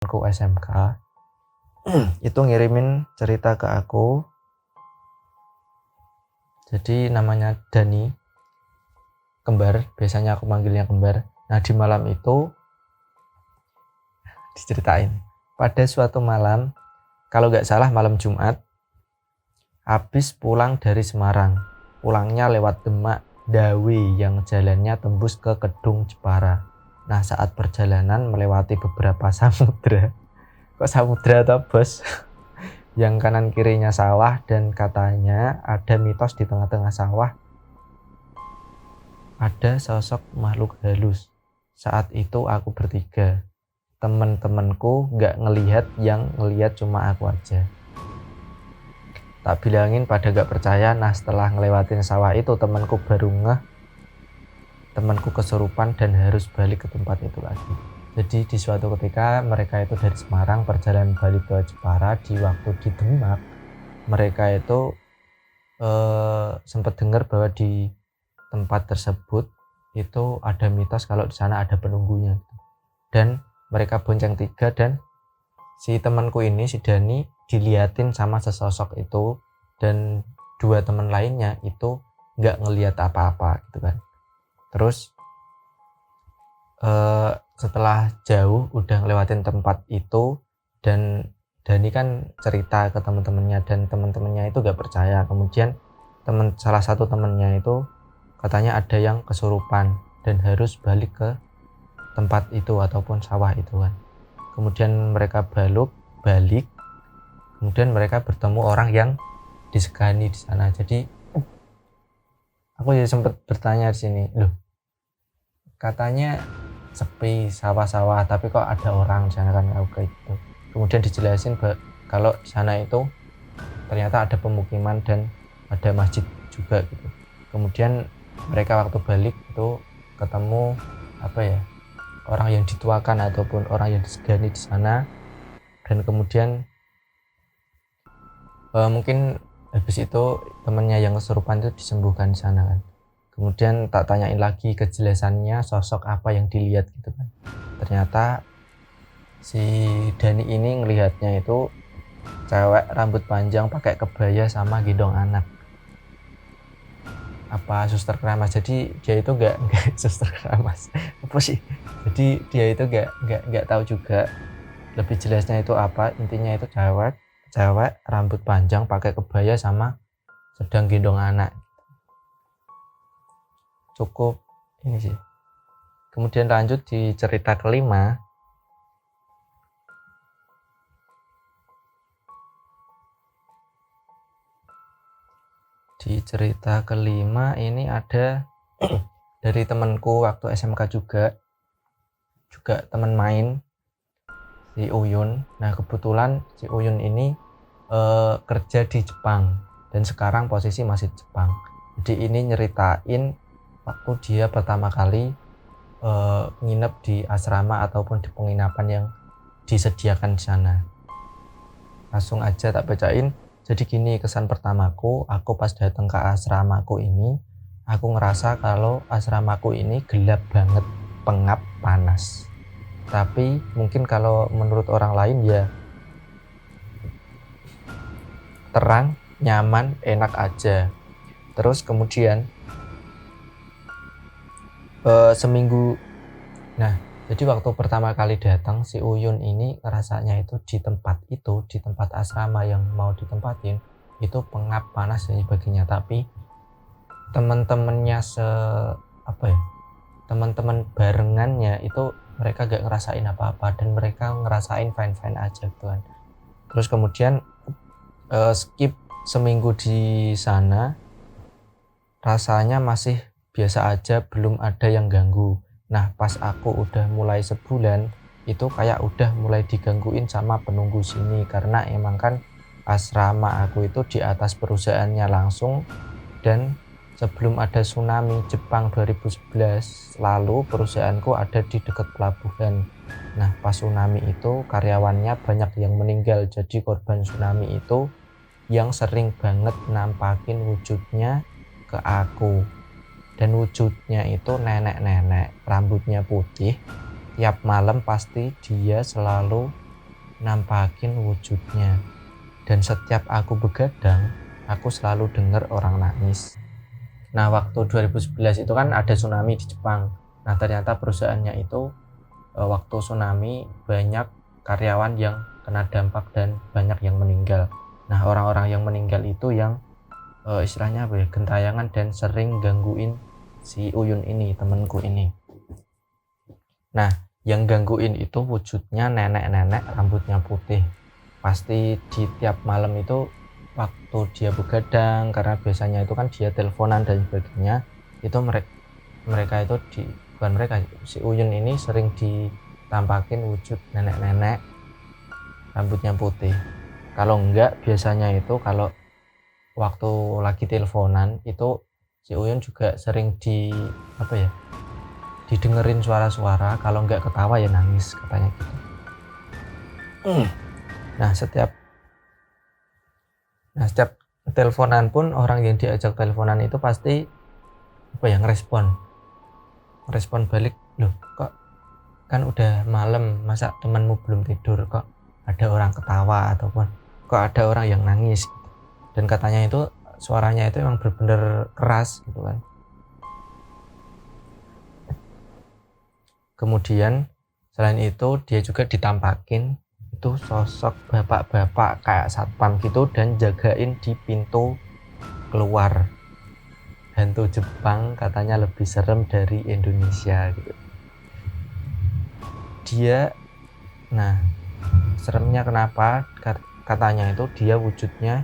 Aku SMK itu ngirimin cerita ke aku. Jadi namanya Dani, kembar, biasanya aku manggilnya kembar. Nah di malam itu diceritain, pada suatu malam, kalau nggak salah malam Jumat, habis pulang dari Semarang, pulangnya lewat Demak Dawe yang jalannya tembus ke Kedung Jepara. Nah saat perjalanan melewati beberapa samudra, kok samudra atau bos? Yang kanan kirinya sawah, dan katanya ada mitos di tengah-tengah sawah ada sosok makhluk halus. Saat itu aku bertiga, temen-temenku nggak ngelihat, yang ngelihat cuma aku aja. Tak bilangin pada gak percaya. Nah setelah ngelewatin sawah itu temanku baru ngeh, temanku kesurupan dan harus balik ke tempat itu lagi. Jadi di suatu ketika mereka itu dari Semarang perjalanan balik ke Jepara, di waktu di Demak mereka itu sempat dengar bahwa di tempat tersebut itu ada mitos kalau di sana ada penunggunya. Dan mereka bonceng tiga, dan si temanku ini, si Dani, diliatin sama sesosok itu, dan dua teman lainnya itu nggak ngelihat apa-apa gitu kan. Terus setelah jauh udah ngelewatin tempat itu, dan Dani kan cerita ke teman-temannya, dan teman-temannya itu gak percaya. Kemudian salah satu temannya itu katanya ada yang kesurupan dan harus balik ke tempat itu ataupun sawah itu kan. Kemudian mereka balik, kemudian mereka bertemu orang yang disegani di sana. Jadi aku ya sempat bertanya di sini, loh katanya sepi sawah-sawah tapi kok ada orang di sana kan, aku gitu. Kemudian dijelasin kalau di sana itu ternyata ada pemukiman dan ada masjid juga gitu. Kemudian mereka waktu balik itu ketemu orang yang dituakan ataupun orang yang disegani di sana. Dan kemudian mungkin habis itu temennya yang kesurupan itu disembuhkan di sana kan. Kemudian tak tanyain lagi kejelasannya sosok apa yang dilihat gitu kan. Ternyata si Dani ini ngelihatnya itu cewek rambut panjang pakai kebaya sama gendong anak. Apa suster keramas? Jadi dia itu nggak suster keramas apa sih? Jadi dia itu nggak tahu juga lebih jelasnya itu apa. Intinya itu cewek rambut panjang pakai kebaya sama sedang gendong anak. Cukup ini sih. Kemudian lanjut di cerita kelima. Di cerita kelima ini ada dari temanku waktu SMK juga teman main, si Uyun. Nah kebetulan si Uyun ini kerja di Jepang dan sekarang posisi masih di Jepang. Jadi ini nyeritain waktu dia pertama kali nginep di asrama ataupun di penginapan yang disediakan di sana. Langsung aja tak bacain. Jadi gini kesan pertamaku, aku pas datang ke asramaku ini, aku ngerasa kalau asramaku ini gelap banget, pengap, panas. Tapi mungkin kalau menurut orang lain ya terang, nyaman, enak aja. Terus kemudian seminggu, nah jadi waktu pertama kali datang si Uyun ini rasanya itu di tempat asrama yang mau ditempatin itu pengap, panas dan sebagainya. Tapi teman-temannya teman-teman barengannya itu mereka gak ngerasain apa-apa dan mereka ngerasain fine-fine aja tuan. Terus kemudian skip seminggu di sana, rasanya masih biasa aja, belum ada yang ganggu. Nah pas aku udah mulai sebulan itu kayak udah mulai digangguin sama penunggu sini, karena emang kan asrama aku itu di atas perusahaannya langsung, dan sebelum ada tsunami Jepang 2011 lalu perusahaanku ada di dekat pelabuhan. Nah pas tsunami itu karyawannya banyak yang meninggal, jadi korban tsunami itu yang sering banget nampakin wujudnya ke aku. Dan wujudnya itu nenek-nenek, rambutnya putih. Tiap malam pasti dia selalu nampakin wujudnya. Dan setiap aku begadang, aku selalu dengar orang nangis. Nah, waktu 2011 itu kan ada tsunami di Jepang. Nah, ternyata perusahaannya itu waktu tsunami banyak karyawan yang kena dampak dan banyak yang meninggal. Nah, orang-orang yang meninggal itu yang istilahnya apa ya, gentayangan dan sering gangguin si Uyun ini, temenku ini. Nah, yang gangguin itu wujudnya nenek-nenek rambutnya putih. Pasti di tiap malam itu waktu dia begadang, karena biasanya itu kan dia teleponan dan sebagainya, itu mereka itu bukan mereka, si Uyun ini sering ditampakin wujud nenek-nenek rambutnya putih. Kalau enggak, biasanya itu kalau waktu lagi teleponan itu si Uyun juga sering didengerin suara-suara, kalau enggak ketawa ya nangis katanya gitu. Nah, setiap teleponan pun orang yang diajak teleponan itu pasti ngerespon balik, loh kok kan udah malam, masa temanmu belum tidur, kok ada orang ketawa ataupun kok ada orang yang nangis gitu. Dan katanya itu suaranya itu emang benar-benar keras gitu kan. Kemudian selain itu dia juga ditampakin itu sosok bapak-bapak kayak satpam gitu dan jagain di pintu keluar. Hantu Jepang katanya lebih serem dari Indonesia gitu. Seremnya kenapa? Katanya itu dia wujudnya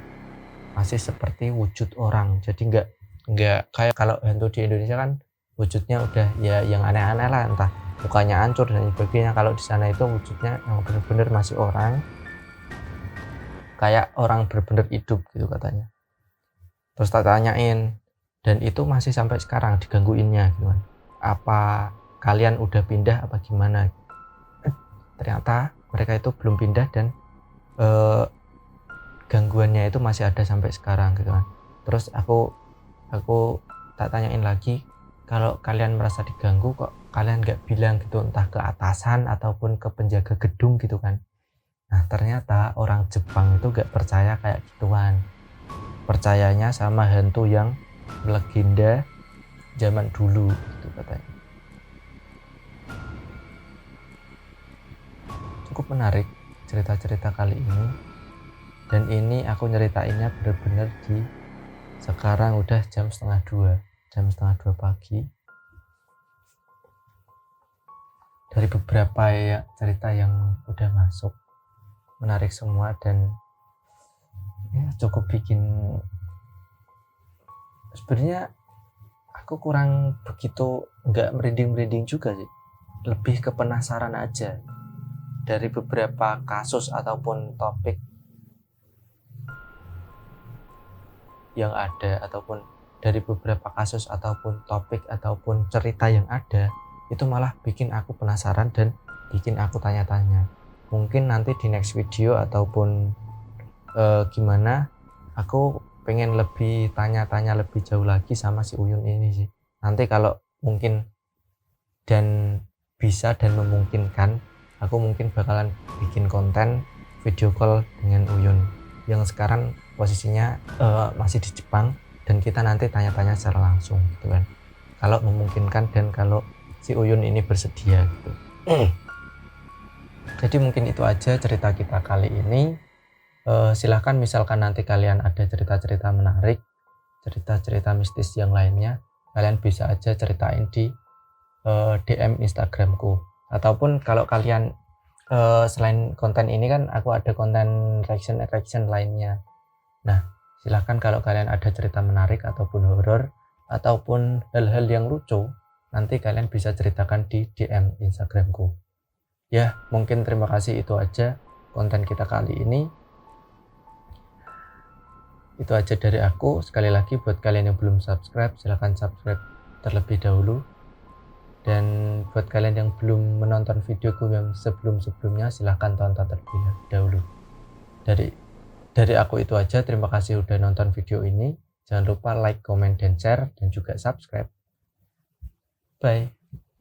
masih seperti wujud orang, jadi nggak kayak kalau hantu di Indonesia kan wujudnya udah ya yang aneh-aneh lah, entah mukanya hancur dan sebagainya. Kalau di sana itu wujudnya yang benar-benar masih orang, kayak orang benar-benar hidup gitu katanya. Terus tak tanyain, dan itu masih sampai sekarang digangguinnya gitu kan, apa kalian udah pindah apa gimana. Ternyata mereka itu belum pindah dan gangguannya itu masih ada sampai sekarang gitu kan. Terus aku tak tanyain lagi, kalau kalian merasa diganggu kok kalian nggak bilang gitu, entah ke atasan ataupun ke penjaga gedung gitu kan. Nah, ternyata orang Jepang itu nggak percaya kayak gituan, percayanya sama hantu yang legenda zaman dulu gitu katanya. Cukup menarik cerita-cerita kali ini, dan ini aku nyeritainnya bener-bener sekarang udah jam setengah dua pagi. Dari beberapa cerita yang udah masuk, menarik semua dan ya cukup bikin, sebenarnya aku kurang begitu nggak merinding juga sih, lebih ke penasaran aja dari beberapa kasus ataupun topik yang ada, ataupun dari beberapa kasus ataupun topik ataupun cerita yang ada, itu malah bikin aku penasaran dan bikin aku tanya-tanya. Mungkin nanti di next video ataupun gimana, aku pengen lebih tanya-tanya lebih jauh lagi sama si Uyun ini sih. Nanti kalau mungkin dan bisa dan memungkinkan, aku mungkin bakalan bikin konten video call dengan Uyun yang sekarang posisinya masih di Jepang, dan kita nanti tanya-tanya secara langsung gitu kan, kalau memungkinkan dan kalau si Uyun ini bersedia gitu. Jadi mungkin itu aja cerita kita kali ini. Silahkan misalkan nanti kalian ada cerita-cerita menarik, cerita-cerita mistis yang lainnya, kalian bisa aja ceritain di DM Instagramku. Ataupun kalau kalian selain konten ini kan aku ada konten reaction lainnya. Nah, silahkan kalau kalian ada cerita menarik ataupun horor ataupun hal-hal yang lucu, nanti kalian bisa ceritakan di DM Instagramku. Ya, mungkin terima kasih, itu aja konten kita kali ini. Itu aja dari aku. Sekali lagi buat kalian yang belum subscribe, silahkan subscribe terlebih dahulu. Dan buat kalian yang belum menonton videoku yang sebelum-sebelumnya, silahkan tonton terlebih dahulu. Dari aku itu aja. Terima kasih udah nonton video ini. Jangan lupa like, comment, dan share, dan juga subscribe. Bye.